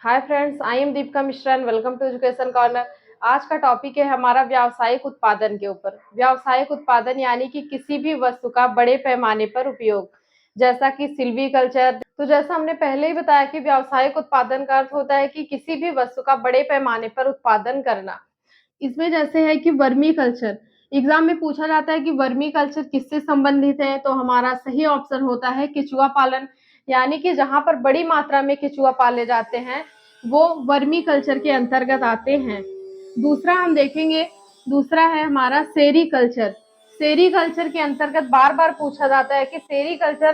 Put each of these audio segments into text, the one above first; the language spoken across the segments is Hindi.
Hi friends, I am Deepika Mishra and welcome to education corner. आज का टॉपिक है हमारा व्यावसायिक उत्पादन के ऊपर। व्यावसायिक उत्पादन यानी कि किसी भी वस्तु का बड़े पैमाने पर उपयोग, जैसा कि सिल्वीकल्चर। तो जैसा हमने पहले ही बताया कि व्यावसायिक उत्पादन का अर्थ होता है कि किसी भी वस्तु का बड़े पैमाने पर उत्पादन करना। इसमें जैसे है कि वर्मी कल्चर, एग्जाम में पूछा जाता है कि वर्मी कल्चर किससे संबंधित है, तो हमारा सही ऑप्शन होता है केचुआ पालन। यानी कि जहां पर बड़ी मात्रा में केचुआ पाले जाते हैं वो वर्मी कल्चर के अंतर्गत आते हैं। दूसरा हम देखेंगे, दूसरा है हमारा सेरी कल्चर। सेरी कल्चर के अंतर्गत बार बार पूछा जाता है कि सेरी कल्चर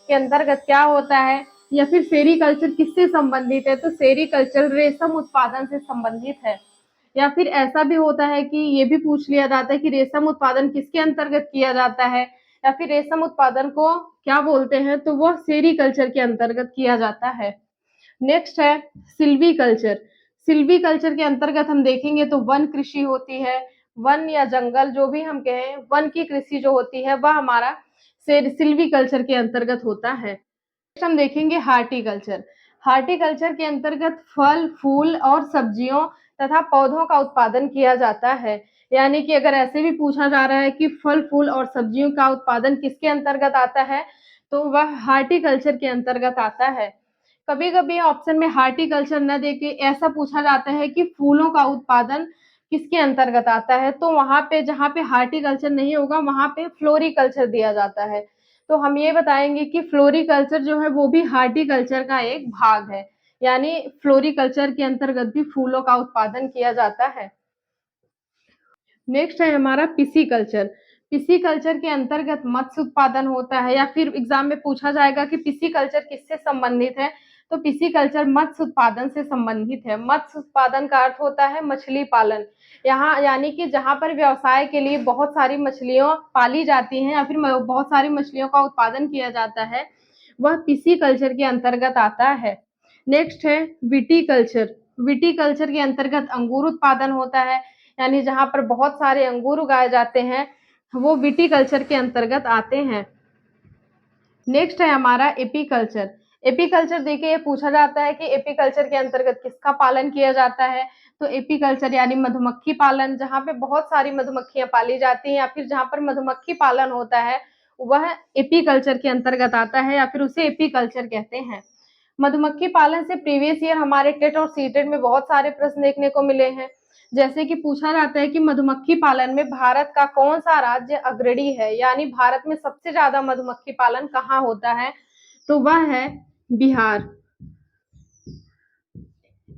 के अंतर्गत क्या होता है या फिर सेरी कल्चर किससे संबंधित है, तो सेरी कल्चर रेशम उत्पादन से संबंधित है। या फिर ऐसा भी होता है कि ये भी पूछ लिया जाता है कि रेशम उत्पादन किसके अंतर्गत किया जाता है या फिर रेशम उत्पादन को क्या बोलते हैं, तो वो सेरीकल्चर के अंतर्गत किया जाता है। नेक्स्ट है सिल्वीकल्चर। सिल्वीकल्चर के अंतर्गत हम देखेंगे तो वन कृषि होती है। वन या जंगल जो भी हम कहें, वन की कृषि जो होती है वह हमारा सिल्वीकल्चर के अंतर्गत होता है। नेक्स्ट हम देखेंगे हार्टिकल्चर। हार्टिकल्चर के अंतर्गत फल, फूल और सब्जियों तथा पौधों का उत्पादन किया जाता है। यानी कि अगर ऐसे भी पूछा जा रहा है कि फल, फूल और सब्जियों का उत्पादन किसके अंतर्गत आता है, तो वह हार्टिकल्चर के अंतर्गत आता है। कभी-कभी ऑप्शन में हार्टिकल्चर न देके ऐसा पूछा जाता है कि फूलों का उत्पादन किसके अंतर्गत आता है, तो वहाँ पे जहाँ पे हार्टिकल्चर नहीं होगा वहाँ पे फ्लोरिकल्चर दिया जाता है। तो हम ये बताएँगे कि फ्लोरिकल्चर जो है वो भी हार्टिकल्चर का एक भाग है। यानी फ्लोरिकल्चर के अंतर्गत भी फूलों का उत्पादन किया जाता है। नेक्स्ट है हमारा पिसीकल्चर। पिसीकल्चर के अंतर्गत मत्स्य उत्पादन होता है या फिर एग्जाम में पूछा जाएगा कि पिसीकल्चर किससे संबंधित है, तो पिसीकल्चर मत्स्य उत्पादन से संबंधित है। मत्स्य उत्पादन का अर्थ होता है मछली पालन। यहाँ यानी कि जहाँ पर व्यवसाय के लिए बहुत सारी मछलियों पाली जाती हैं या फिर बहुत सारी मछलियों का उत्पादन किया जाता है, वह पिसीकल्चर के अंतर्गत आता है। नेक्स्ट है विटीकल्चर। विटीकल्चर के अंतर्गत अंगूर उत्पादन होता है। यानी जहाँ पर बहुत सारे अंगूर उगाए जाते हैं, वो विटीकल्चर के अंतर्गत आते हैं। नेक्स्ट है हमारा एपीकल्चर। एपीकल्चर देखिए, ये पूछा जाता है कि एपीकल्चर के अंतर्गत किसका पालन किया जाता है, तो एपीकल्चर यानी मधुमक्खी पालन, जहाँ पे बहुत सारी मधुमक्खियां पाली जाती हैं या फिर जहाँ पर मधुमक्खी पालन होता है, वह एपीकल्चर के अंतर्गत आता है या फिर उसे एपीकल्चर कहते हैं। मधुमक्खी पालन से प्रीवियस ईयर हमारे टेट और सीटेट में बहुत सारे प्रश्न देखने को मिले हैं। जैसे कि पूछा जाता है कि मधुमक्खी पालन में भारत का कौन सा राज्य अग्रणी है, यानी भारत में सबसे ज्यादा मधुमक्खी पालन कहाँ होता है, तो वह है बिहार।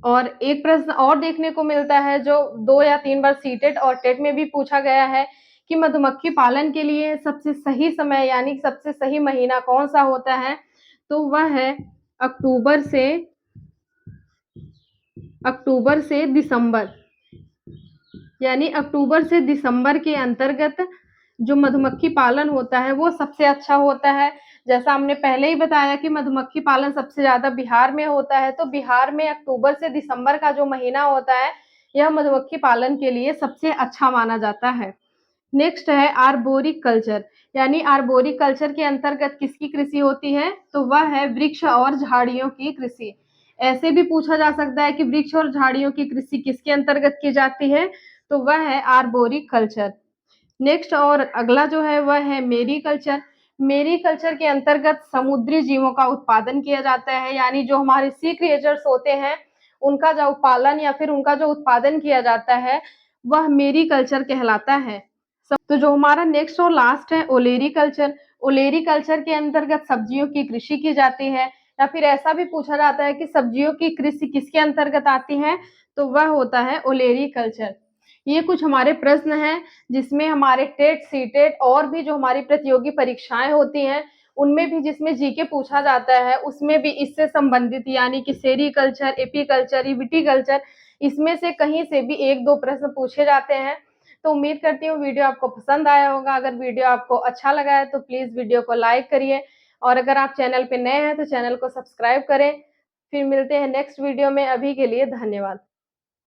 और एक प्रश्न और देखने को मिलता है जो 2 या 3 बार सीटेट और टेट में भी पूछा गया है कि मधुमक्खी पालन के लिए सबसे सही समय यानी सबसे सही महीना कौन सा होता है, तो वह है अक्टूबर से दिसंबर। यानी अक्टूबर से दिसंबर के अंतर्गत जो मधुमक्खी पालन होता है वो सबसे अच्छा होता है। जैसा हमने पहले ही बताया कि मधुमक्खी पालन सबसे ज्यादा बिहार में होता है, तो बिहार में अक्टूबर से दिसंबर का जो महीना होता है यह मधुमक्खी पालन के लिए सबसे अच्छा माना जाता है। नेक्स्ट है आर्बोरिक कल्चर। यानी आर्बोरिक कल्चर के अंतर्गत किसकी कृषि होती है, तो वह है वृक्ष और झाड़ियों की कृषि। ऐसे भी पूछा जा सकता है कि वृक्ष और झाड़ियों की कृषि किसके अंतर्गत की जाती है, तो वह है आर्बोरिक कल्चर। नेक्स्ट और अगला जो है वह है मेरीकल्चर। मेरीकल्चर के अंतर्गत समुद्री जीवों का उत्पादन किया जाता है। यानी जो हमारे सी क्रिएचर्स होते हैं उनका जो पालन या फिर उनका जो उत्पादन किया जाता है वह मेरीकल्चर कहलाता है। तो जो हमारा नेक्स्ट और लास्ट है ओलेरी कल्चर। ओलेरी कल्चर के अंतर्गत सब्जियों की कृषि की जाती है या फिर ऐसा भी पूछा जाता है कि सब्जियों की कृषि किसके अंतर्गत आती है, तो वह होता है ओलेरी कल्चर। ये कुछ हमारे प्रश्न हैं जिसमें हमारे टेट, सीटेट और भी जो हमारी प्रतियोगी परीक्षाएं होती हैं उनमें भी जिसमें जीके पूछा जाता है उसमें भी इससे संबंधित यानी कि सेरीकल्चर, एपीकल्चर, विटीकल्चर, इसमें से कहीं से भी 1-2 प्रश्न पूछे जाते हैं। तो उम्मीद करती हूँ वीडियो आपको पसंद आया होगा। अगर वीडियो आपको अच्छा लगा है तो प्लीज़ वीडियो को लाइक करिए और अगर आप चैनल पे नए हैं तो चैनल को सब्सक्राइब करें। फिर मिलते हैं नेक्स्ट वीडियो में, अभी के लिए धन्यवाद।